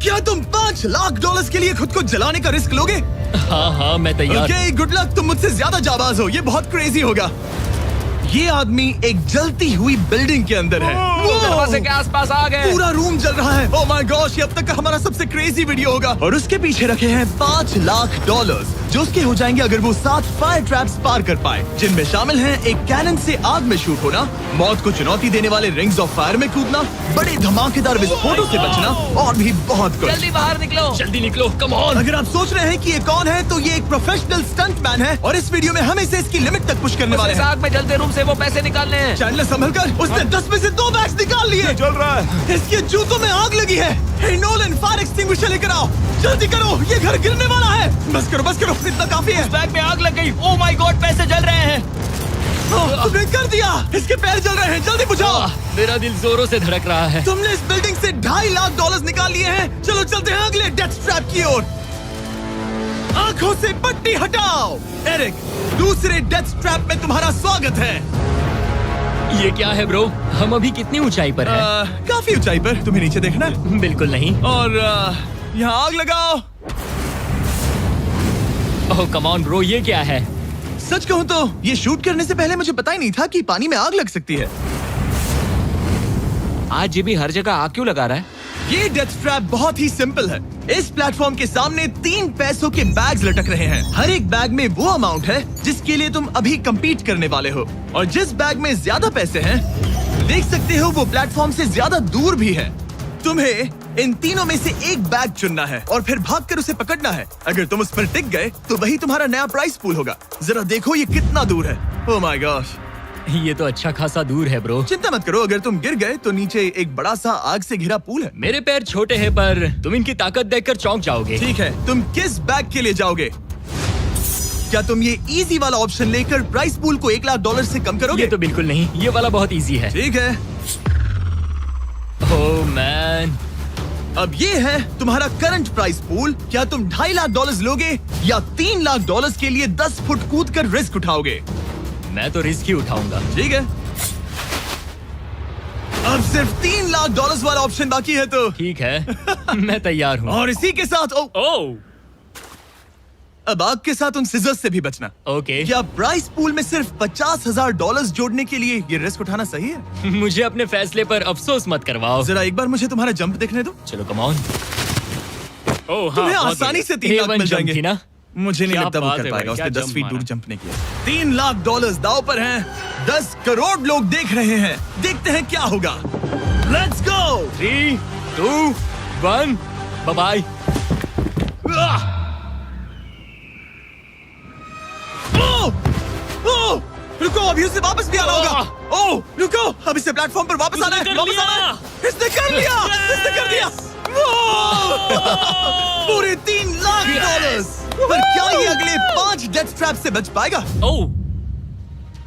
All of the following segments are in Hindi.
क्या तुम $5 लाख के लिए खुद को जलाने का रिस्क लोगे? हाँ मैं तैयार। Okay, good luck. तुम मुझसे ज्यादा जाबाज हो, ये बहुत क्रेजी होगा। ये आदमी एक जलती हुई बिल्डिंग के अंदर है। दरवाजे के आसपास आ गए। पूरा रूम जल रहा है। ओह माय गॉश, ये अब तक का हमारा सबसे क्रेजी वीडियो होगा। और उसके पीछे रखे हैं $5 लाख, जो उसके हो जाएंगे अगर वो 7 फायर ट्रैप्स पार कर पाए, जिनमें शामिल हैं एक कैनन से आग में शूट होना, मौत को चुनौती देने वाले रिंग्स ऑफ फायर में कूदना, बड़े धमाकेदार विस्फोटों से बचना और भी बहुत कुछ। जल्दी बाहर निकलो। जल्दी निकलो, कम ऑन। अगर आप सोच रहे हैं कि ये कौन है, तो ये एक प्रोफेशनल स्टंट मैन है और इस वीडियो में हम इसे इसकी लिमिट तक पुश करने वाले इस हैं। आग में जलते रूम से वो पैसे निकालने हैं। चैंडलर संभल कर, उसने 10 में से 2 बैग्स निकाल लिए। चल रहा है। इसके जूतों में आग लगी है। हे नोलन, फायर एक्सटिंग्विशर लेकर आओ, जल्दी करो, ये घर गिरने वाला है। बस करो, इतना काफी है। उस बैग में आग लग गई। ओह माय गॉड, पैसे जल रहे हैं। तुमने कर दिया। इसके पैर जल रहे हैं, जल्दी बुझाओ। मेरा दिल जोरों से धड़क रहा है। तुमने इस बिल्डिंग से $2.5 लाख निकाल लिए हैं। चलो चलते हैं अगले डेथ ट्रैप की ओर। आंखों से पट्टी हटाओ। एरिक, दूसरे डेथ ट्रैप में तुम्हारा स्वागत है। ये क्या है ब्रो? हम अभी कितनी ऊंचाई पर हैं? काफी ऊंचाई पर। तुम्हें नीचे देखना है? बिल्कुल नहीं। और यहाँ आग लगाओ। ओह कम ऑन ब्रो, ये क्या है? सच कहूँ तो ये शूट करने से पहले मुझे पता ही नहीं था कि पानी में आग लग सकती है। आज ये भी हर जगह आग क्यों लगा रहा है? ये डेथ ट्रैप बहुत ही सिंपल है। इस प्लेटफॉर्म के सामने 3 पैसों के बैग्स लटक रहे हैं। हर एक बैग में वो अमाउंट है जिसके लिए तुम अभी compete करने वाले हो, और जिस बैग में ज्यादा पैसे हैं, देख सकते हो वो प्लेटफॉर्म से ज्यादा दूर भी है। तुम्हें इन तीनों में से एक बैग चुनना है और फिर भागकर उसे पकड़ना है। अगर तुम उस पर टिक गए तो वही तुम्हारा नया प्राइस पूल होगा। जरा देखो ये कितना दूर है। ओह माय गॉश, ये तो अच्छा खासा दूर है ब्रो। चिंता मत करो, अगर तुम गिर गए तो नीचे एक बड़ा सा आग से घिरा पूल है। मेरे पैर छोटे हैं पर तुम इनकी ताकत देखकर चौंक जाओगे। ठीक है, तुम किस बैग के लिए जाओगे? क्या तुम ये इजी वाला ऑप्शन लेकर प्राइस पूल को $1 लाख से कम करोगे? ये तो बिल्कुल नहीं, ये वाला बहुत इजी है। ठीक है, ओह मैन। अब ये है तुम्हारा करंट प्राइस पूल। क्या तुम $2.5 लाख लोगे या $3 लाख के लिए 10 फुट कूद कर रिस्क उठाओगे? मैं तो रिस्क ही उठाऊंगा। ठीक है, अब सिर्फ $3 लाख वाला ऑप्शन बाकी है तो ठीक है मैं तैयार हूँ। और इसी के साथ ओह अब आग के साथ उन सिजर्स से भी बचना। ओके। क्या प्राइस पूल में सिर्फ $50,000 जोड़ने के लिए ये रिस्क उठाना सही है? मुझे अपने फैसले पर अफसोस मत करवाओ। जरा एक बार मुझे तुम्हारा जंप देखने दो। चलो कम ऑन। ओह तुम्हें आसानी से 3 लाख मिल जाएंगे। ना? मुझे नहीं क्या लगता वो बात कर है पाएगा। भाई, उसने क्या 10 फीट जंप दूर मारा। जंप नहीं किया। $3 लाख दाव पर हैं। 10 करोड़ लोग देख रहे हैं। देखते हैं क्या होगा। Let's go. 3, 2, 1, bye bye. रुको, अभी उसे वापस भी आना होगा। ओह रुको, अब इसे प्लेटफॉर्म पर वापस आना है। वापस आना है। इसने कर लिया। इसने कर दिया। पूरे $3 लाख। पर क्या ये अगले 5 डेथ ट्रैप से बच पाएगा? ओह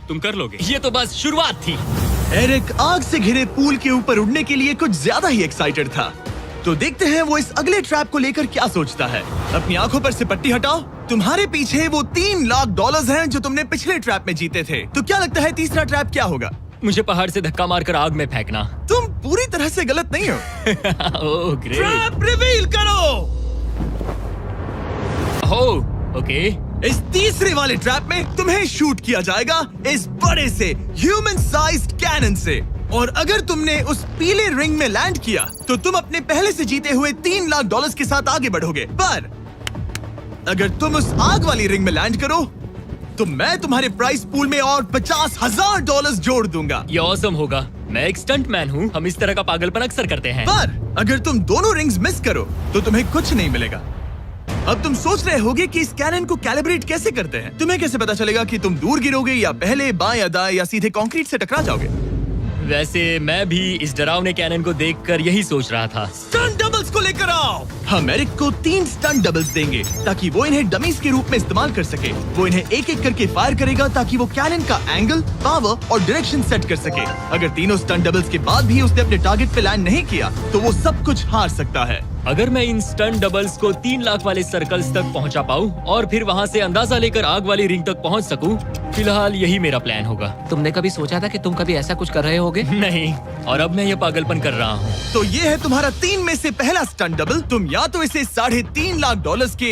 तुम कर लोगे। ये तो बस शुरुआत थी। एरिक आग से घिरे पूल के ऊपर उड़ने के लिए कुछ ज्यादा ही एक्साइटेड था। तो देखते हैं वो इस अगले ट्रैप को लेकर क्या सोचता है। अपनी आंखों पर से पट्टी हटाओ। तुम्हारे पीछे वो $3 लाख हैं जो तुमने पिछले ट्रैप में जीते थे। तो क्या लगता है तीसरा ट्रैप क्या होगा? मुझे पहाड़ से धक्का मारकर आग में फेंकना। तुम पूरी तरह से गलत नहीं हो। Oh great. ट्रैप रिवील करो। Oh okay. इस तीसरे वाले ट्रैप में तुम्हें शूट किया जाएगा इस बड़े से ह्यूमन साइज्ड कैनन से, और अगर तुमने उस पीले रिंग में लैंड किया तो तुम अपने पहले से जीते हुए $3 लाख के साथ आगे बढ़ोगे। पर अगर तुम उस आग वाली रिंग में लैंड करो तो मैं तुम्हारे प्राइस पूल में और $50,000 जोड़ दूंगा। ये ऑसम होगा। मैं एक स्टंट मैन हूँ, हम इस तरह का पागलपन अक्सर करते हैं। पर अगर तुम दोनों रिंग्स मिस करो तो तुम्हें कुछ नहीं मिलेगा। अब तुम सोच रहे होगे कि इस कैनन को कैलिब्रेट कैसे करते हैं। तुम्हें कैसे पता चलेगा कि तुम दूर गिरोगे या पहले बाएं या दाएं या सीधे कंक्रीट से टकरा जाओगे? वैसे मैं भी इस डरावने कैनन को देखकर यही सोच रहा था। स्टंट डबल्स को लेकर आओ। हम एरिक को 3 स्टंट डबल्स देंगे ताकि वो इन्हें डमीज के रूप में इस्तेमाल कर सके। वो इन्हें एक एक करके फायर करेगा ताकि वो कैनन का एंगल, पावर और डायरेक्शन सेट कर सके। अगर तीनों स्टंट डबल्स के बाद भी उसने अपने टारगेट पे लैंड नहीं किया तो वो सब कुछ हार सकता है। अगर मैं इन स्टंट डबल्स को 3 लाख वाले सर्कल्स तक पहुंचा पाऊं और फिर वहां से अंदाजा लेकर आग वाली रिंग तक पहुंच सकूं, फिलहाल यही मेरा प्लान होगा। तुमने कभी सोचा था कि तुम कभी ऐसा कुछ कर रहे होगे? नहीं, और अब मैं ये पागलपन कर रहा हूँ। तो ये है तुम्हारा 3 में से पहला स्टंट डबल। तुम या तो इसे $3.5 लाख के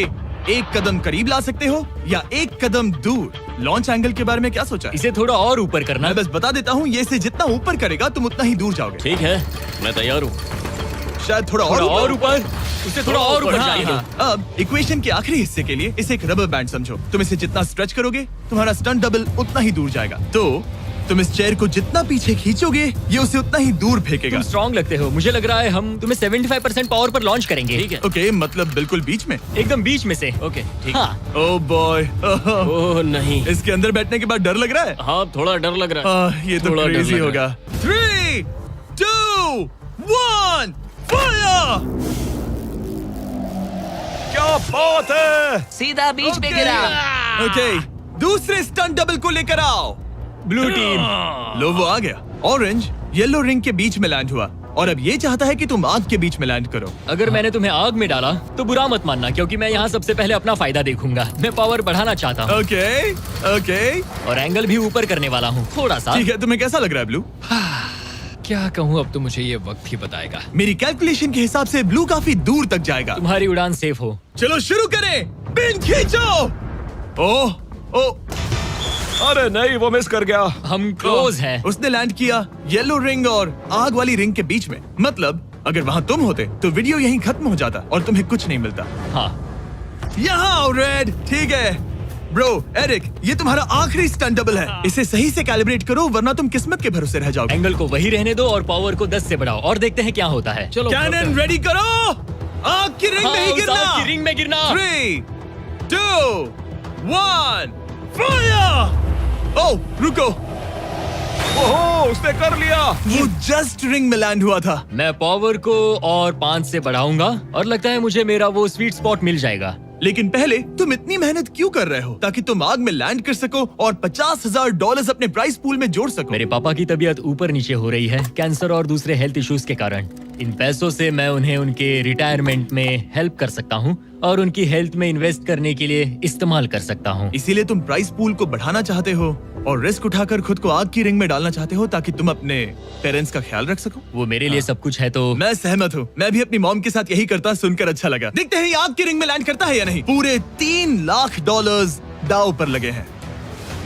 एक कदम करीब ला सकते हो या एक कदम दूर। लॉन्च एंगल के बारे में क्या सोचा है? इसे थोड़ा और ऊपर करना। मैं बस बता देता हूँ, ये इसे जितना ऊपर करेगा तुम उतना ही दूर जाओगे। ठीक है, मैं तैयार हूँ। शायद थोड़ा और ऊपर, उसे थोड़ा और ऊपर हाँ, जाइए। हाँ। अब इक्वेशन के आखिरी हिस्से के लिए इसे एक रबर बैंड समझो। तुम इसे जितना स्ट्रेच करोगे तुम्हारा स्टंट डबल उतना ही दूर जाएगा। तो तुम इस चेयर को जितना पीछे खींचोगे ये उसे उतना ही दूर फेंकेगा। तुम स्ट्रॉन्ग लगते हो। मुझे लग रहा है हम तुम्हें 75% पावर पर लॉन्च करेंगे। ठीक है, ओके, मतलब बिल्कुल बीच में। एकदम बीच में से। ओके, ठीक। हाँ, ओह बॉय, ओह नहीं, इसके अंदर बैठने के बाद डर लग रहा है। हाँ थोड़ा डर लग रहा है। ये तो थोड़ा डर क्रेजी लग होगा। 3, 2, 1, फायर! क्या बात है! सीधा बीच में गिरा। ओके, दूसरे स्टंट डबल को लेकर आओ। Blue team. लो वो आ गया। ऑरेंज येलो रिंग के बीच में लैंड हुआ और अब ये चाहता है कि तुम आग के बीच में लैंड करो। अगर मैंने तुम्हें आग में डाला तो बुरा मत मानना, क्योंकि मैं यहाँ सबसे पहले अपना फायदा देखूंगा। मैं पावर बढ़ाना चाहता हूँ ओके, ओके, और एंगल भी ऊपर करने वाला हूँ थोड़ा सा। ठीक है। तुम्हें कैसा लग रहा है ब्लू? क्या कहूँ, अब तो मुझे ये वक्त ही बताएगा। मेरी कैलकुलेशन के हिसाब से ब्लू काफी दूर तक जाएगा। तुम्हारी उड़ान सेफ हो। चलो शुरू करें। पिन खींचो। ओह, ओह, अरे नहीं, वो मिस कर गया। हम क्लोज हैं। उसने लैंड किया येलो रिंग और आग वाली रिंग के बीच में। मतलब अगर वहाँ तुम होते तो वीडियो यहीं खत्म हो जाता और तुम्हें कुछ नहीं मिलता। हाँ, यहाँ आओ रेड। ठीक है ब्रो, एरिक, ये तुम्हारा आखिरी स्टंट डबल है। इसे सही से कैलिब्रेट करो वरना तुम किस्मत के भरोसे रह जाओगे। एंगल को वही रहने दो और पावर को 10 से बढ़ाओ और देखते हैं क्या होता है। चलो, कैनन रेडी करो। आग की रिंग में ही उस गिरना। आग की रिंग में गिरना। 3, 2, 1, फायर! ओह, रुको। ओहो, उसने कर लिया। वो जस्ट रिंग में लैंड हुआ था। मैं पावर को और 5 से बढ़ाऊंगा और लगता है मुझे मेरा वो स्वीट स्पॉट मिल जाएगा। लेकिन पहले तुम इतनी मेहनत क्यों कर रहे हो? ताकि तुम आग में लैंड कर सको और $50,000 अपने प्राइस पूल में जोड़ सको। मेरे पापा की तबीयत ऊपर नीचे हो रही है, कैंसर और दूसरे हेल्थ इश्यूज के कारण। इन पैसों से मैं उन्हें उनके रिटायरमेंट में हेल्प कर सकता हूँ और उनकी हेल्थ में इन्वेस्ट करने के लिए इस्तेमाल कर सकता हूँ। इसीलिए तुम प्राइस पूल को बढ़ाना चाहते हो और रिस्क उठाकर खुद को आग की रिंग में डालना चाहते हो ताकि तुम अपने पेरेंट्स का ख्याल रख सको। वो मेरे लिए सब कुछ है तो मैं सहमत हूँ। मैं भी अपनी मॉम के साथ यही करता, सुनकर अच्छा लगा। देखते हैं ये आग की रिंग में लैंड करता है या नहीं। पूरे $3 लाख दांव पर लगे हैं।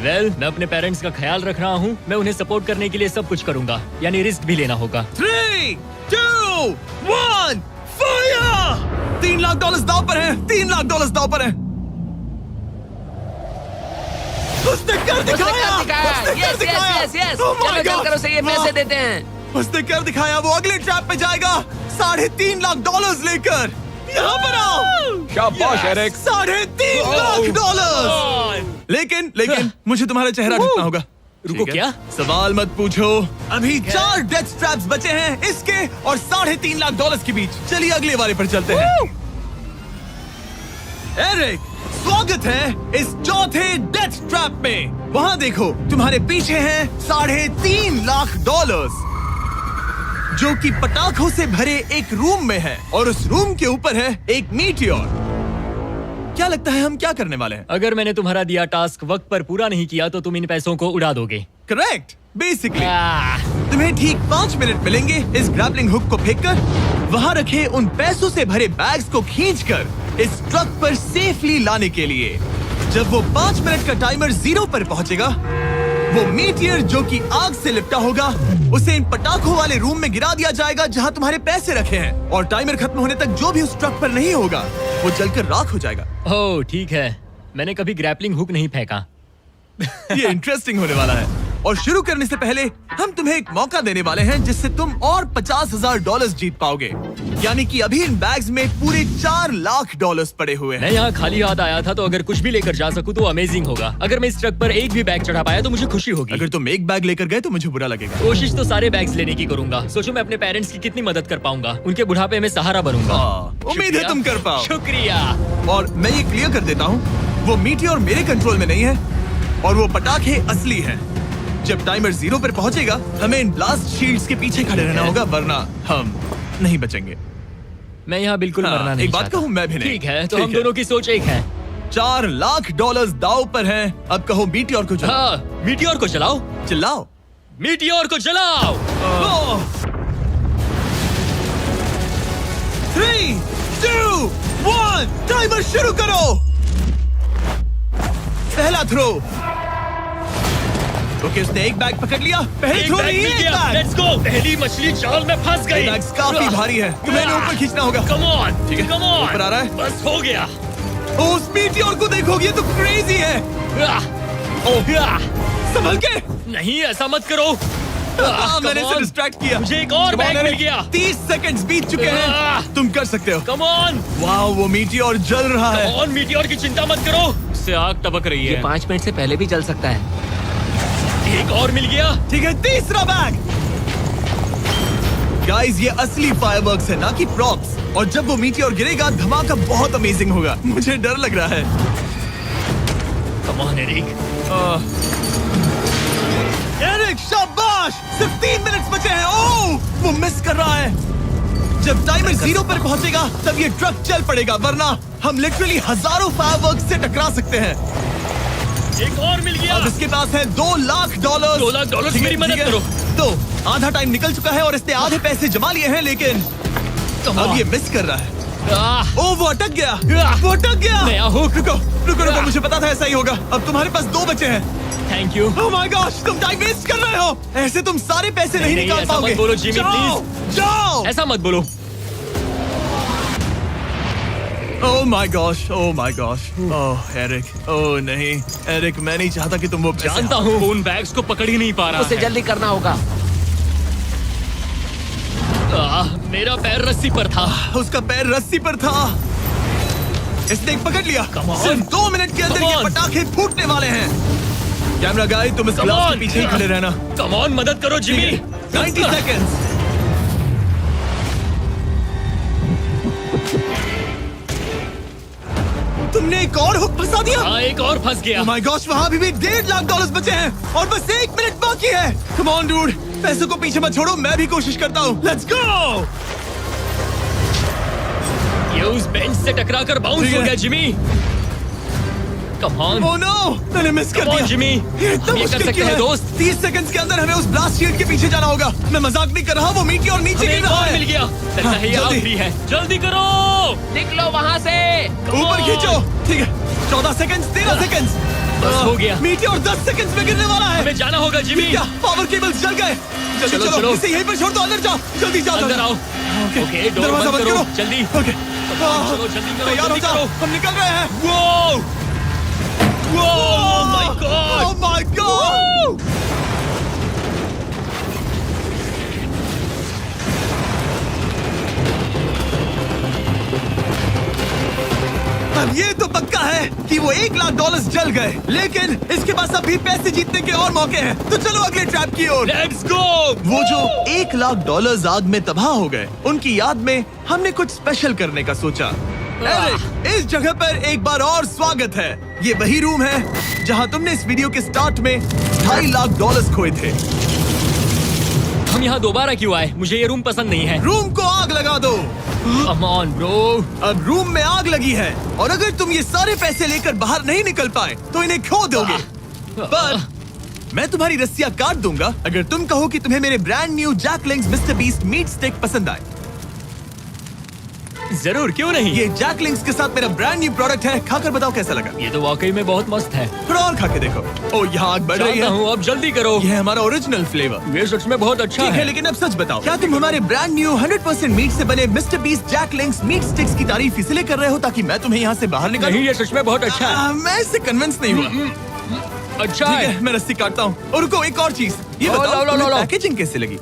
मैं अपने पेरेंट्स का ख्याल रख रहा हूँ। मैं उन्हें सपोर्ट करने के लिए सब कुछ करूंगा, यानी रिस्क भी लेना होगा। 3, 2, 1, फायर! $3 लाख दांव पर है। $3 लाख दांव पर है। उसने कर दिखाया। उसने कर दिखाया। Oh my चलो God! चलकर उसे ये पैसे देते हैं। उसने कर दिखाया। वो अगले ट्रैप पे जाएगा $3.5 लाख लेकर। यहाँ पर आओ। शाबाश एरिक। $3.5 लाख। लेकिन मुझे तुम्हारा चेहरा ढूंढना होगा। रुको, ठीक है? क्या? सवाल मत पूछो। अभी 4 डेथ ट्रैप्स बचे हैं, इसके और $3.5 लाख के बीच। चलिए अगले वाले पर चलते हैं। एरिक, स्वागत है इस चौथे डेथ ट्रैप में। वहाँ देखो, तुम्हारे पीछे हैं $3.5 लाख, जो कि पटाखों से भरे एक रूम में है और उस रूम के ऊपर है एक मीटियोर। क्या लगता है हम क्या करने वाले हैं? अगर मैंने तुम्हारा दिया टास्क वक्त पर पूरा नहीं किया तो तुम इन पैसों को उड़ा दोगे। करेक्ट। बेसिकली आह, तुम्हें ठीक 5 मिनट मिलेंगे इस ग्रैपलिंग हुक को फेंककर वहाँ रखे उन पैसों से भरे बैग्स को खींचकर इस ट्रक पर सेफली लाने के लिए। जब वो 5 मिनट का टाइमर 0 पर पहुंचेगा, वो मीटियर जो कि आग से लिपटा होगा उसे इन पटाखों वाले रूम में गिरा दिया जाएगा जहां तुम्हारे पैसे रखे हैं। और टाइमर खत्म होने तक जो भी उस ट्रक पर नहीं होगा वो जलकर राख हो जाएगा। ओह ठीक है, मैंने कभी ग्रैपलिंग हुक नहीं फेंका। ये इंटरेस्टिंग होने वाला है। और शुरू करने से पहले हम तुम्हें एक मौका देने वाले हैं जिससे तुम और $50,000 जीत पाओगे। यानी कि अभी इन बैग्स में पूरे $4 लाख पड़े हुए हैं। मैं यहाँ खाली हाथ आया था, तो अगर कुछ भी लेकर जा सकूं तो अमेजिंग होगा। अगर मैं इस ट्रक पर एक भी बैग चढ़ा पाया तो मुझे खुशी होगी। अगर तुम एक बैग लेकर गए तो मुझे बुरा लगेगा। कोशिश तो सारे बैग्स लेने की करूंगा। सोचो मैं अपने पेरेंट्स की कितनी मदद कर पाऊंगा। उनके बुढ़ापे में सहारा बनूंगा। उम्मीद है शुक्रिया। तुम कर पाओ। शुक्रिया। और मैं ये क्लियर कर देता हूँ, वो मीटियोर मेरे कंट्रोल में नहीं है और वो पटाखे असली हैं। जब टाइमर 0 पर पहुंचेगा हमें इन ब्लास्ट शील्ड्स के पीछे खड़े रहना होगा, वरना हम नहीं बचेंगे। मैं यहाँ बिल्कुल हाँ, मरना नहीं एक बात चाहता। कहूँ, मैं भी नहीं। ठीक है, तो ठीक हम है। दोनों की सोच एक है। $4 लाख दाव पर हैं। अब कहो मीटियोर को चलाओ। हाँ, मीटियोर को चलाओ। चिल्लाओ। मीटियोर को चलाओ। 3, 2, 1 टाइमर शुरू करो। पहला थ्रो। ओके, उसने एक बैग पकड़ लिया। पहले थ्रो नहीं, एक बैग। Let's go. पहली मछली जाल में फंस गई। बैग्स काफी भारी है, तुम्हें इन्हें ऊपर खींचना होगा। कम ऑन, ठीक है, कम ऑन। ऊपर आ रहा है। बस हो गया। उस मीटियोर को देखोगे, ये तो क्रेजी है। संभल के। नहीं, ऐसा मत करो। मैंने इसे डिस्ट्रैक्ट किया। मुझे एक और बैग मिल गया। 30 सेकंड्स बीत चुके हैं। तुम कर सकते हो। Come on. वाह, वो मीटियोर जल रहा है। कम ऑन, मीटियोर की चिंता मत करो। इससे आग टपक रही ये है। 5 मिनट से पहले भी जल सकता है। एक और मिल गया। ठीक है, तीसरा बैग। गाइस, ये असली फायरवर्क्स है, ना कि प्रॉप्स। और जब वो मीटियोर गिरेगा, धमाका बहुत अमेजिंग होगा। मुझे डर लग रहा है। Come on Eric. एरिक, शाबाश! सिर्फ 3 मिनट्स बचे हैं। ओह, वो मिस कर रहा है। जब टाइमर 0 पर पहुंचेगा, तब ये ट्रक चल पड़ेगा, वरना हम लिटरली हजारों फायरवर्क्स से टकरा सकते हैं। एक और मिल गया। अब इसके पास है $2 लाख। $2 लाख मेरी मदद करो। तो आधा टाइम निकल चुका है और इसने आधे पैसे जमा लिए हैं, लेकिन अब ये मिस कर रहा है। ओह, वो अटक गया। वो अटक गया। नया हुक। रुको रुको रुको, मुझे पता था ऐसा ही होगा। अब तुम्हारे पास 2 बचे हैं। Thank you. Oh my gosh, तुम टाइम वेस्ट कर रहे हो। ऐसे तुम सारे पैसे नहीं नहीं, निकाल ऐसा पाओगे। मत बोलो, जिमी, जाओ, प्लीज। जाओ। ऐसा मत बोलो। Oh my gosh, oh my gosh. Oh Eric, oh नहीं एरिक, मैं नहीं चाहता कि तुम वो पैसे जानता हूँ, उन बैग्स को पकड़ ही नहीं पा रहा उसे है। जल्दी करना होगा। मेरा पैर रस्सी पर था। उसका पैर रस्सी पर था। इसने एक पकड़ लिया। Come on. सिर्फ 2 मिनट के अंदर Come ये on. पटाखे फूटने वाले हैं। कैमरा गाय, तुम इस Come ग्लास on. के पीछे ही खड़े रहना। कम ऑन, मदद करो जिमी। 90 सेकेंड्स। तुमने एक और हुक फंसा दिया। हाँ, एक और फंस गया। Oh my gosh, वहाँ अभी भी $1.5 लाख बचे हैं और बस 1 मिनट बाकी है। Come on, dude, पैसों को पीछे मत छोड़ो, मैं भी कोशिश करता हूँ। Let's go! ये उस बेंच से टकरा कर बाउंस ठीक हो है। गया Jimmy. Come on. Oh no, मैंने मिस कर Come on, दिया। जिमी। ये इतना हम ये कर मुश्किल सकते क्यों हैं, है? दोस्त। 30 सेकंड्स के अंदर हमें उस ब्लास्ट शील्ड के पीछे जाना होगा। मैं मजाक नहीं कर रहा, वो मीटियोर नीचे हमें गिर एक रहा और है। मिल गया। लगता है ये जल्दी। आखिरी है। जल्दी करो। निकलो वहाँ से। ऊपर खींचो। ठीक है, 14 सेकंड्स, 13 सेकंड्स। बस हो गया। मीटियोर 10 सेकंड्स में गिरने वाला है। हमें जाना होगा जिमी। क्या पावर केबल्स जल गए? जल्दी चलो, चलो, चलो। इसे यहीं पर छोड़ दो, अंदर जाओ। जल्दी जाओ। अंदर आओ। ओके, डोर दरवाजा बंद करो। जल्दी। ओके, चलो, जल्दी करो, तैयार हो जल्दी जाओ, करो। हम निकल रहे हैं। वो Oh my God! Oh my God! अब ये तो पक्का है कि वो $1 लाख जल गए, लेकिन इसके पास अभी पैसे जीतने के और मौके हैं। तो चलो अगले ट्रैप की ओर। Let's go! वो जो $1 लाख आग में तबाह हो गए, उनकी याद में हमने कुछ स्पेशल करने का सोचा। एरिक, इस जगह पर एक बार और स्वागत है। ये वही रूम है जहां तुमने इस वीडियो के स्टार्ट में $2.5 लाख खोए थे। हम यहाँ दोबारा क्यों आए? मुझे ये रूम पसंद नहीं है। रूम को आग लगा दो। Come on, bro. अब रूम में आग लगी है और अगर तुम ये सारे पैसे लेकर बाहर नहीं निकल पाए तो इन्हें खो दोगे। पर मैं तुम्हारी रस्सियां काट दूंगा अगर तुम कहो कि तुम्हें मेरे brand new Jack Links Mister Beast meat stick पसंद आए। जरूर, क्यों नहीं? ये जैकलिंग्स के साथ मेरा ब्रांड न्यू प्रोडक्ट है, खाकर बताओ कैसा लगा। ये तो वाकई में बहुत मस्त है। थोड़ा और खा के देखो। ओ, यहाँ आग बढ़ रही जानता है। हूँ, अब जल्दी करो। ये है हमारा ओरिजिनल फ्लेवर। ये सच में बहुत अच्छा ठीक है, है। लेकिन अब सच बताओ, क्या तुम हमारे ब्रांड न्यू 100% मीट से बने मिस्टर बीस्ट जैकलिंग्स मीट स्टिक्स की तारीफ इसलिए कर रहे हो ताकि मैं तुम्हें यहाँ से बाहर निकालूं? नहीं, ये सच में बहुत अच्छा है। मैं इससे कन्विंस नहीं हुआ। अच्छा ठीक है। है, मैं रस्सी काटता हूँ। और रुको, एक और चीज, ये लो, बताओ लो, लो, तुम्हें लो। पैकेजिंग कैसे लगी?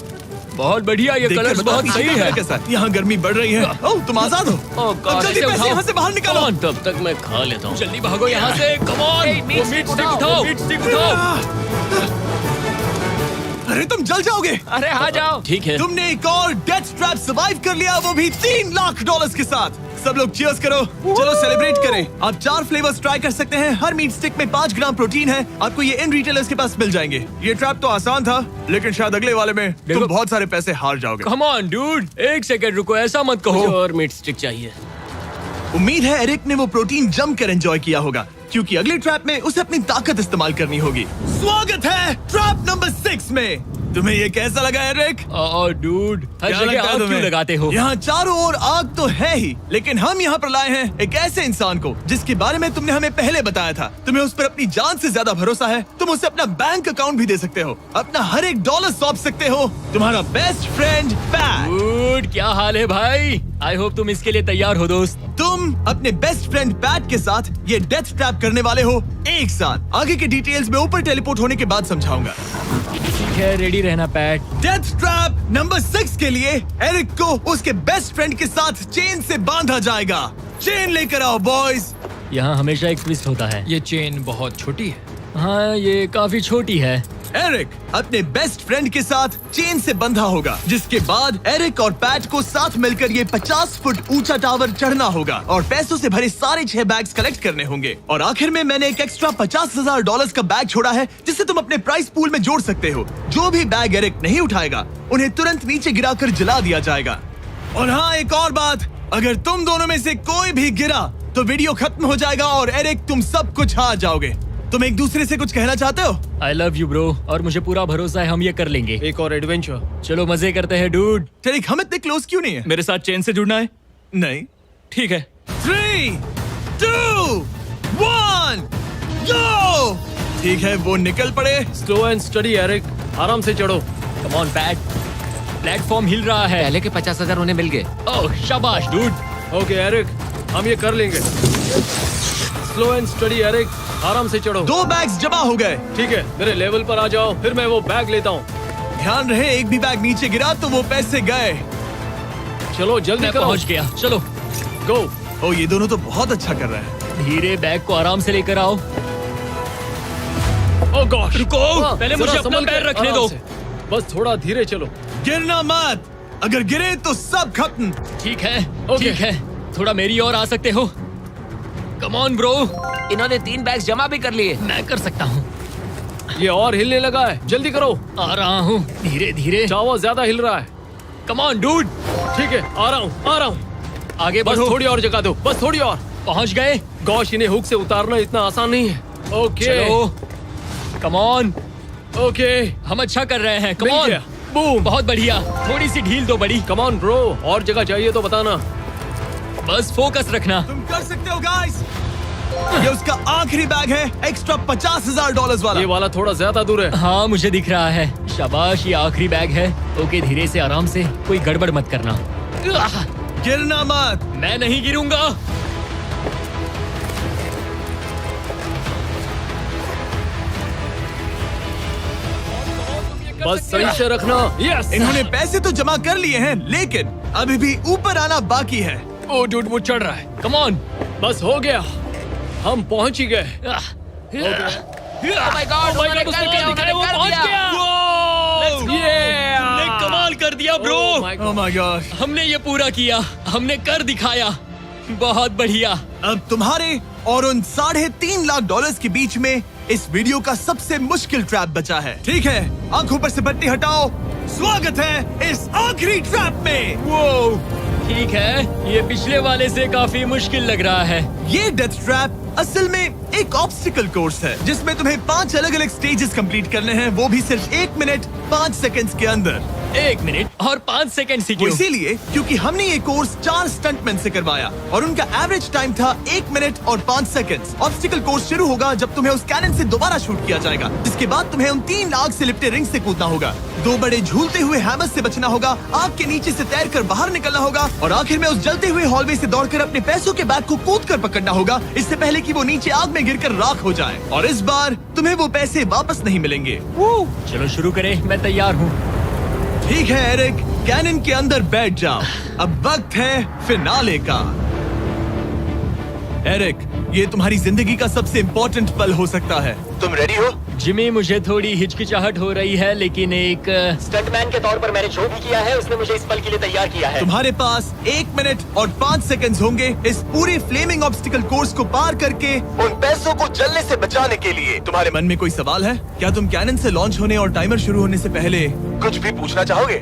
बहुत बढ़िया, ये देखकर कलर्स बताओ बहुत पीछे सही का है। कैसा? यहाँ गर्मी बढ़ रही है। ओह, तुम आजाद हो। अब जल्दी पैसे यहाँ से बाहर निकालो। तब तक मैं खा लेता हूँ। जल्दी भागो यहाँ से। कम ऑन, Hey, meat वो मीट stick स्टिक उठाओ। उठाओ। मीट स्टिक उठाओ। अरे तुम जल जाओगे। अरे आ जाओ। ठीक है। तुमने एक और डेथ ट्रैप सर्वाइव कर लिया, वो भी $3 लाख के साथ। सब लोग चीयर्स करो। चलो सेलिब्रेट करें। आप 4 फ्लेवर्स ट्राई कर सकते हैं। हर मीट स्टिक में 5 ग्राम प्रोटीन है। आपको ये इन रिटेलर्स के पास मिल जाएंगे। ये ट्रैप तो आसान था, लेकिन शायद अगले वाले में तुम बहुत सारे पैसे हार जाओगे। कम ऑन डूड, एक सेकंड रुको, ऐसा मत कहो। और मीट स्टिक चाहिए। उम्मीद है एरिक ने वो प्रोटीन जमकर एंजॉय किया होगा, क्योंकि अगले ट्रैप में उसे अपनी ताकत इस्तेमाल करनी होगी। स्वागत है ट्रैप नंबर 6 में। तुम्हें ये कैसा लगा एरिक? डूड, हर क्या जगह लगता है आग क्यों तुम्हें? लगाते हो? यहाँ चारों ओर आग तो है ही, लेकिन हम यहाँ पर लाए हैं एक ऐसे इंसान को जिसके बारे में तुमने हमें पहले बताया था। तुम्हें उस पर अपनी जान से ज्यादा भरोसा है। तुम उसे अपना बैंक अकाउंट भी दे सकते हो, अपना हर एक डॉलर सौंप सकते हो। तुम्हारा बेस्ट फ्रेंड पैट। डूड, क्या हाल है भाई? आई होप तुम इसके लिए तैयार हो दोस्त। तुम अपने बेस्ट फ्रेंड पैट के साथ ये डेथ ट्रैप करने वाले हो एक साथ। आगे के डिटेल्स में ऊपर टेलीपोर्ट होने के बाद समझाऊंगा। ठीक है, रेडी रहना पैट। डेथ ट्रैप नंबर 6 के लिए एरिक को उसके बेस्ट फ्रेंड के साथ चेन से बांधा जाएगा। चेन लेकर आओ बॉयज। यहाँ हमेशा एक ट्विस्ट होता है। ये चेन बहुत छोटी है। हाँ, ये काफी छोटी है। एरिक अपने बेस्ट फ्रेंड के साथ चेन से बंधा होगा, जिसके बाद एरिक और पैट को साथ मिलकर ये 50 फुट ऊंचा टावर चढ़ना होगा और पैसों से भरे सारे 6 बैग्स कलेक्ट करने होंगे। और आखिर में मैंने एक एक्स्ट्रा $50,000 का बैग छोड़ा है, जिसे तुम अपने प्राइस पूल में जोड़ सकते हो। जो भी बैग एरिक नहीं उठाएगा, उन्हें तुरंत नीचे गिराकर जला दिया जाएगा। और हाँ, एक और बात, अगर तुम दोनों में से कोई भी गिरा तो वीडियो खत्म हो जाएगा और एरिक तुम सब कुछ हार जाओगे। तुम एक दूसरे से कुछ कहना चाहते हो? आई लव यू ब्रो, और मुझे पूरा भरोसा है हम ये कर लेंगे। एक और एडवेंचर। चलो मजे करते हैं डूड। एरिक, हम इतने क्लोज क्यों नहीं है? मेरे साथ चेन से जुड़ना है? नहीं। ठीक है। 3, 2, 1, गो! ठीक है, वो निकल पड़े। स्लो एंड स्टडी एरिक, आराम से चढ़ो। कम ऑन पैट, प्लेटफॉर्म हिल रहा है। पहले के 50,000 उन्हें मिल गए। ओह शाबाश डूड। ओके एरिक, हम ये कर लेंगे। स्लो एंड स्टडी एरिक, आराम से चढ़ो। 2 बैग्स जमा हो गए। ठीक है, मेरे लेवल पर आ जाओ, फिर मैं वो बैग लेता हूँ। ध्यान रहे, एक भी बैग नीचे गिरा तो वो पैसे गए। चलो जल्दी मैं करो। पहुंच गया, चलो। गो। ओ, ये दोनों तो बहुत अच्छा कर रहे हैं। धीरे बैग को आराम से लेकर आओ। ओह गॉश, रुको, पहले मुझे जरा अपना संभल के, पैर रखने आराम दो। से। बस थोड़ा धीरे चलो। गिरना मत, अगर गिरे तो सब खत्म। ठीक है, ओके। ठीक है, थोड़ा मेरी ओर आ सकते हो? कम ऑन ब्रो, इन्होंने 3 बैग्स जमा भी कर लिए। मैं कर सकता हूँ। ये और हिलने लगा है, जल्दी करो। आ रहा हूँ, धीरे धीरे। टावर ज्यादा हिल रहा है। कम ऑन डूड, ठीक है, आ रहा हूँ, आ रहा हूँ। आगे बस बढ़ो। थोड़ी और जगह दो, बस थोड़ी और। पहुंच गए। गॉश, इन्हें हुक से उतारना इतना आसान नहीं है। ओके चलो, कम ऑन, ओके, हम अच्छा कर रहे हैं। कम मिल ऑन, गया। बूम। बहुत बढ़िया। थोड़ी सी ढील दो बड़ी। कम ऑन ब्रो, और जगह चाहिए तो बताना। बस फोकस रखना। तुम कर सकते हो गाइस। ये उसका आखिरी बैग है, एक्स्ट्रा $50,000 वाला। ये वाला थोड़ा ज्यादा दूर है। हाँ, मुझे दिख रहा है। शाबाश, ये आखिरी बैग है। ओके, धीरे से, आराम से, कोई गड़बड़ मत करना। आह, गिरना मत। मैं नहीं गिरूंगा। बस सही से रखना। यस। इन्होंने पैसे तो जमा कर लिए हैं, लेकिन अभी भी ऊपर आना बाकी है। ओ डूड, वो चढ़ रहा है। Come on. बस हो गया, हम पहुंच ही गए। Oh my God, उन्होंने उसने कर दिया, कर दिखाया, वो उन्होंने कर पहुंच दिया। गया। Yeah! हमने कमाल कर दिया bro. Oh my God. Oh my God. हमने ये पूरा किया, हमने कर दिखाया। बहुत बढ़िया। अब तुम्हारे और उन $3.5 लाख के बीच में इस वीडियो का सबसे मुश्किल ट्रैप बचा है। ठीक है, आंखों पर से पट्टी हटाओ। स्वागत है इस आखिरी ट्रैप में। वो ठीक है, ये पिछले वाले से काफी मुश्किल लग रहा है। ये डेथ ट्रैप असल में एक ऑब्स्टिकल कोर्स है, जिसमें तुम्हें 5 अलग अलग स्टेजेस कंप्लीट करने हैं, वो भी सिर्फ 1 मिनट 5 सेकंड्स के अंदर। 1 मिनट और 5 सेकंड ही वो क्यों? इसीलिए क्योंकि हमने ये कोर्स 4 स्टंटमैन से करवाया और उनका एवरेज टाइम था 1 मिनट और 5 सेकंड्स। ऑब्स्टिकल कोर्स शुरू होगा जब तुम्हें उस कैनन से दोबारा शूट किया जाएगा, जिसके बाद तुम्हें उन 3 आग से लिपटे रिंग से कूदना होगा, 2 बड़े झूलते हुए हैमर्स से बचना होगा, आग के नीचे से तैरकर बाहर निकलना होगा और आखिर में उस जलते हुए हॉलवे से दौड़कर अपने पैसों के बैग को कूदकर पकड़ना होगा, इससे पहले कि वो नीचे आग में गिरकर राख हो जाए। और इस बार तुम्हें वो पैसे वापस नहीं मिलेंगे। चलो शुरू करें, मैं तैयार हूँ। ठीक है एरिक, कैनन के अंदर बैठ जाओ। अब वक्त है फिनाले का। एरिक, ये तुम्हारी जिंदगी का सबसे इम्पोर्टेंट पल हो सकता है। तुम रेडी हो? जिमी, मुझे थोड़ी हिचकिचाहट हो रही है, लेकिन एक स्टंटमैन के तौर पर मैंने जो भी किया है उसने मुझे इस पल के लिए तैयार किया है। तुम्हारे पास 1 मिनट और 5 सेकंड्स होंगे इस पूरे फ्लेमिंग ऑब्स्टिकल कोर्स को पार करके उन पैसों को जलने से बचाने के लिए। तुम्हारे मन में कोई सवाल है? क्या तुम कैनन से लॉन्च होने और टाइमर शुरू होने से पहले कुछ भी पूछना चाहोगे?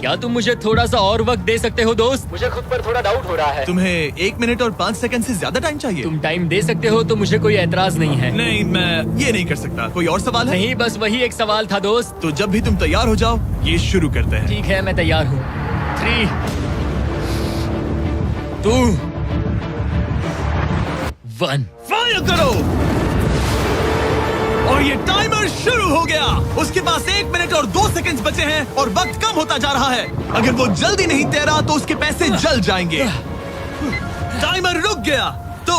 क्या तुम मुझे थोड़ा सा और वक्त दे सकते हो दोस्त? मुझे खुद पर थोड़ा डाउट हो रहा है। तुम्हें 1 मिनट और 5 सेकंड से ज्यादा टाइम चाहिए? तुम टाइम दे सकते हो तो मुझे कोई एतराज नहीं है। नहीं, मैं ये नहीं कर सकता। कोई और सवाल है? नहीं, बस वही एक सवाल था दोस्त। तो जब भी तुम तैयार हो जाओ, ये शुरू करते हैं। ठीक है, मैं तैयार हूँ। 3, 2, 1। फायर करो। और ये टाइमर शुरू हो गया। उसके पास 1 मिनट और 2 सेकंड बचे हैं और वक्त कम होता जा रहा है। अगर वो जल्दी नहीं तैरा तो उसके पैसे जल जाएंगे। टाइमर रुक गया। तो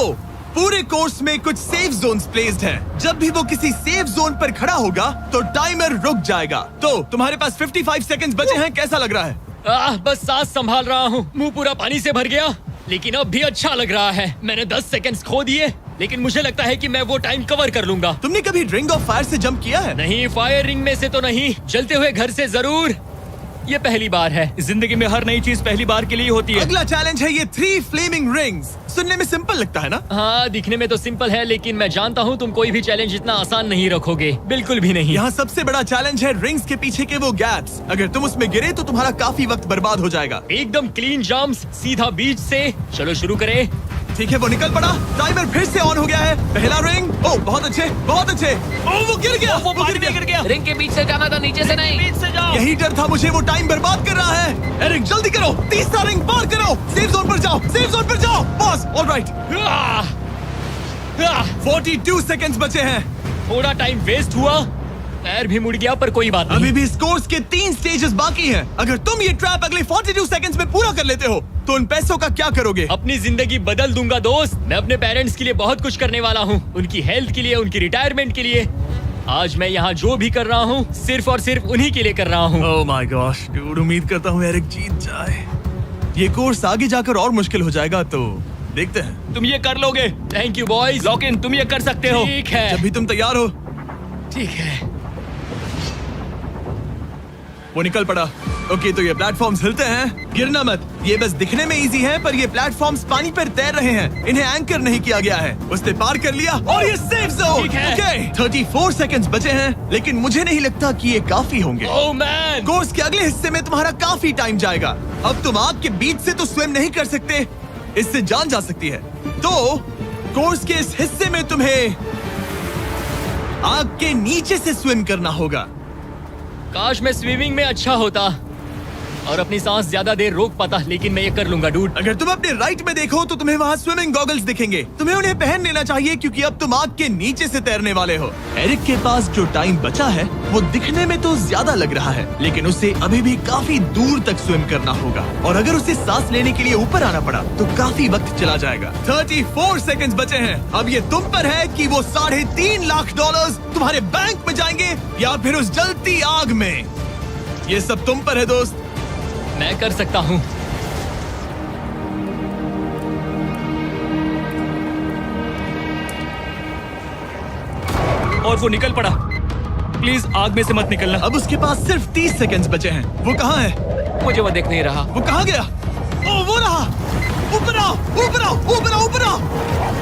पूरे कोर्स में कुछ सेफ जोन्स प्लेस्ड हैं। जब भी वो किसी सेफ जोन पर खड़ा होगा तो टाइमर रुक जाएगा। तो तुम्हारे पास 55 सेकंड्स बचे हैं। कैसा लग रहा है? बस सांस संभाल रहा हूँ। मुंह पूरा पानी से भर गया, लेकिन अब भी अच्छा लग रहा है। मैंने 10 सेकंड्स खो दिए, लेकिन मुझे लगता है कि मैं वो टाइम कवर कर लूंगा। तुमने कभी रिंग ऑफ फायर से जंप किया है? नहीं, फायर रिंग में से तो नहीं, जलते हुए घर से जरूर। ये पहली बार है। जिंदगी में हर नई चीज पहली बार के लिए होती है। अगला चैलेंज है ये 3 फ्लेमिंग रिंग्स। सुनने में सिंपल लगता है ना? हाँ, दिखने में तो सिंपल है, लेकिन मैं जानता हूँ तुम कोई भी चैलेंज इतना आसान नहीं रखोगे। बिल्कुल भी नहीं। यहाँ सबसे बड़ा चैलेंज है रिंग्स के पीछे के वो गैप्स। अगर तुम उसमें गिरे तो तुम्हारा काफी वक्त बर्बाद हो जाएगा। एकदम क्लीन जंप्स, सीधा बीच से। चलो शुरू करें। ठीक है, वो निकल पड़ा। टाइमर फिर से ऑन हो गया है। पहला रिंग। ओह, बहुत अच्छे, बहुत अच्छे। ओह, वो गिर गया। वो पानी में गिर गया। रिंग के बीच से जाना था, नीचे से नहीं। बीच से जाओ। यही डर था मुझे, वो टाइम बर्बाद कर रहा है। एरिक जल्दी करो, तीसरा रिंग पार करो। सेफ जोन पर जाओ, सेफ जोन पर जाओ। Boss, alright. 42 सेकंड्स बचे हैं। थोड़ा टाइम वेस्ट हुआ, पैर भी मुड़ गया, पर कोई बात नहीं। अभी भी इस कोर्स के 3 स्टेजेस बाकी हैं। अगर तुम ये ट्रैप अगले 42 सेकंड्स में पूरा कर लेते हो तो उन पैसों का क्या करोगे? अपनी जिंदगी बदल दूंगा दोस्त। मैं अपने पेरेंट्स के लिए बहुत कुछ करने वाला हूँ, उनकी हेल्थ के लिए, उनकी रिटायरमेंट के लिए। आज मैं यहाँ जो भी कर रहा हूँ सिर्फ और सिर्फ उन्हीं के लिए कर रहा हूँ। ओह माय गॉश डूड, उम्मीद करता हूँ एरिक जीत जाए। ये कोर्स आगे जाकर और मुश्किल हो जाएगा, तो देखते हैं। तुम ये कर लोगे। Thank you boys. Lock in, तुम ये कर सकते हो। ठीक है, जब भी तुम तैयार हो। ठीक है। वो निकल पड़ा। ओके, तो ये प्लेटफॉर्म्स हिलते हैं। गिरना मत। ये बस दिखने में इजी है, पर ये प्लेटफॉर्म्स पानी पर तैर रहे हैं। इन्हें एंकर नहीं किया गया है। उसने पार कर लिया और ये सेफ जोन। ठीक है। ओके, 34 सेकंड्स बचे हैं, लेकिन मुझे नहीं लगता कि ये काफी होंगे। ओह मैन, कोर्स के अगले हिस्से में तुम्हारा काफी टाइम जाएगा। अब तुम आग के बीच से तो स्विम नहीं कर सकते, इससे जान जा सकती है। तो कोर्स के इस हिस्से में तुम्हें आग के नीचे से स्विम करना होगा। काश मैं स्विमिंग में अच्छा होता और अपनी सांस ज्यादा देर रोक पाता, लेकिन मैं ये कर लूंगा डूड। अगर तुम अपने राइट में देखो तो तुम्हें वहाँ स्विमिंग गॉगल्स दिखेंगे। तुम्हें उन्हें पहन लेना चाहिए, क्योंकि अब तुम आग के नीचे से तैरने वाले हो। एरिक के पास जो टाइम बचा है वो दिखने में तो ज्यादा लग रहा है, लेकिन उसे अभी भी काफी दूर तक स्विम करना होगा। और अगर उसे सांस लेने के लिए ऊपर आना पड़ा तो काफी वक्त चला जाएगा। 34 सेकंड्स बचे हैं। अब ये तुम पर है कि वो $3.5 लाख तुम्हारे बैंक में जाएंगे या फिर उस जलती आग में। ये सब तुम पर है दोस्त। मैं कर सकता हूँ। और वो निकल पड़ा। प्लीज आग में से मत निकलना। अब उसके पास सिर्फ 30 सेकंड्स बचे हैं। वो कहाँ है? मुझे वो देख नहीं रहा। वो कहाँ गया? ओ, वो रहा। ऊपर आओ, ऊपर आओ, ऊपर आओ, ऊपर आओ।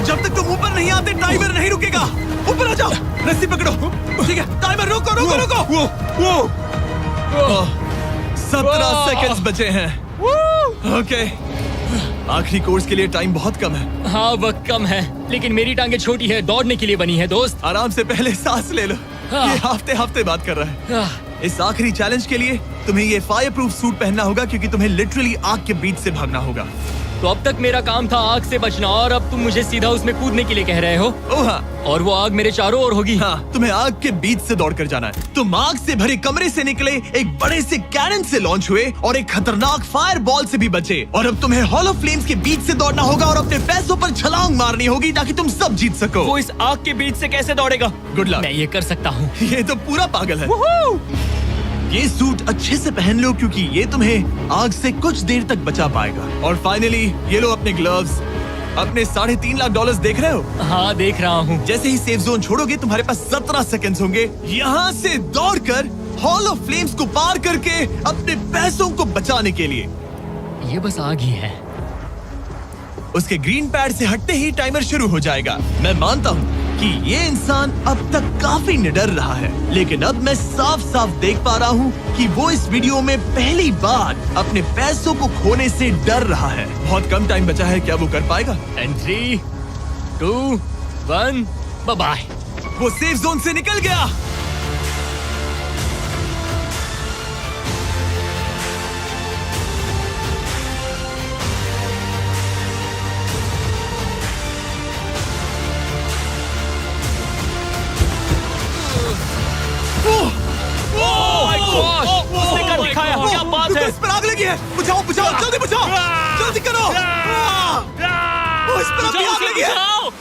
जब तक तुम ऊपर नहीं आते टाइमर नहीं रुकेगा। ऊपर आ जाओ, रस्सी पकड़ो। ठीक है, टाइमर रोको, रोको, रोको। वो 17 सेकंड्स बचे हैं। ओके, आखिरी कोर्स के लिए टाइम बहुत कम है। हाँ, वक्त कम है, लेकिन मेरी टांगे छोटी है, दौड़ने के लिए बनी है दोस्त। आराम से पहले सांस ले लो। ये हफ्ते हफ्ते बात कर रहा है। इस आखिरी चैलेंज के लिए तुम्हें ये फायर प्रूफ सूट पहनना होगा, क्योंकि तुम्हें लिटरली आग के बीच से भागना होगा। तो अब तक मेरा काम था आग से बचना, और अब तुम मुझे सीधा उसमें कूदने के लिए कह रहे हो। ओह हाँ, और वो आग मेरे चारों ओर होगी। हाँ, तुम्हें आग के बीच से दौड़ कर जाना है। तुम आग से भरे कमरे से निकले, एक बड़े से कैनन से लॉन्च हुए और एक खतरनाक फायर बॉल से भी बचे। और अब तुम्हें हॉल ऑफ फ्लेम्स के बीच से दौड़ना होगा और अपने पैसों पर छलांग मारनी होगी ताकि तुम सब जीत सको। वो इस आग के बीच से कैसे दौड़ेगा? Good luck. मैं ये कर सकता हूँ। ये तो पूरा पागल है। ये सूट अच्छे से पहन लो, क्योंकि ये तुम्हें आग से कुछ देर तक बचा पाएगा। और फाइनली ये लो अपने ग्लव्स। अपने $3.5 लाख देख रहे हो? हाँ, देख रहा हूँ। जैसे ही सेफ जोन छोड़ोगे तुम्हारे पास 17 सेकंड्स होंगे। यहाँ से दौड़कर हॉल ऑफ फ्लेम्स को पार करके अपने पैसों को बचाने के लिए। ये बस आग ही है। उसके ग्रीन पैड से हटते ही टाइमर शुरू हो जाएगा। मैं मानता हूँ कि ये इंसान अब तक काफी निडर रहा है, लेकिन अब मैं साफ साफ देख पा रहा हूँ कि वो इस वीडियो में पहली बार अपने पैसों को खोने से डर रहा है। बहुत कम टाइम बचा है, क्या वो कर पाएगा? And 3, 2, 1, bye bye. वो सेफ जोन से निकल गया। उसने कर दिखाया, क्या बात है? इस पर आग लगी है। बुझाओ बुझाओ, जल्दी बुझाओ, जल्दी करो। इस पर अभी आग लगी है।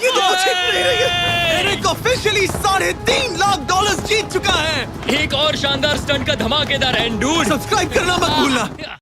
ये तो कुछ हिट नहीं रही है। एरिक ऑफिशियली $3.5 लाख जीत चुका है। एक और शानदार स्टंट का धमाकेदार एंड डूड। सब्सक्राइब करना मत भूलना।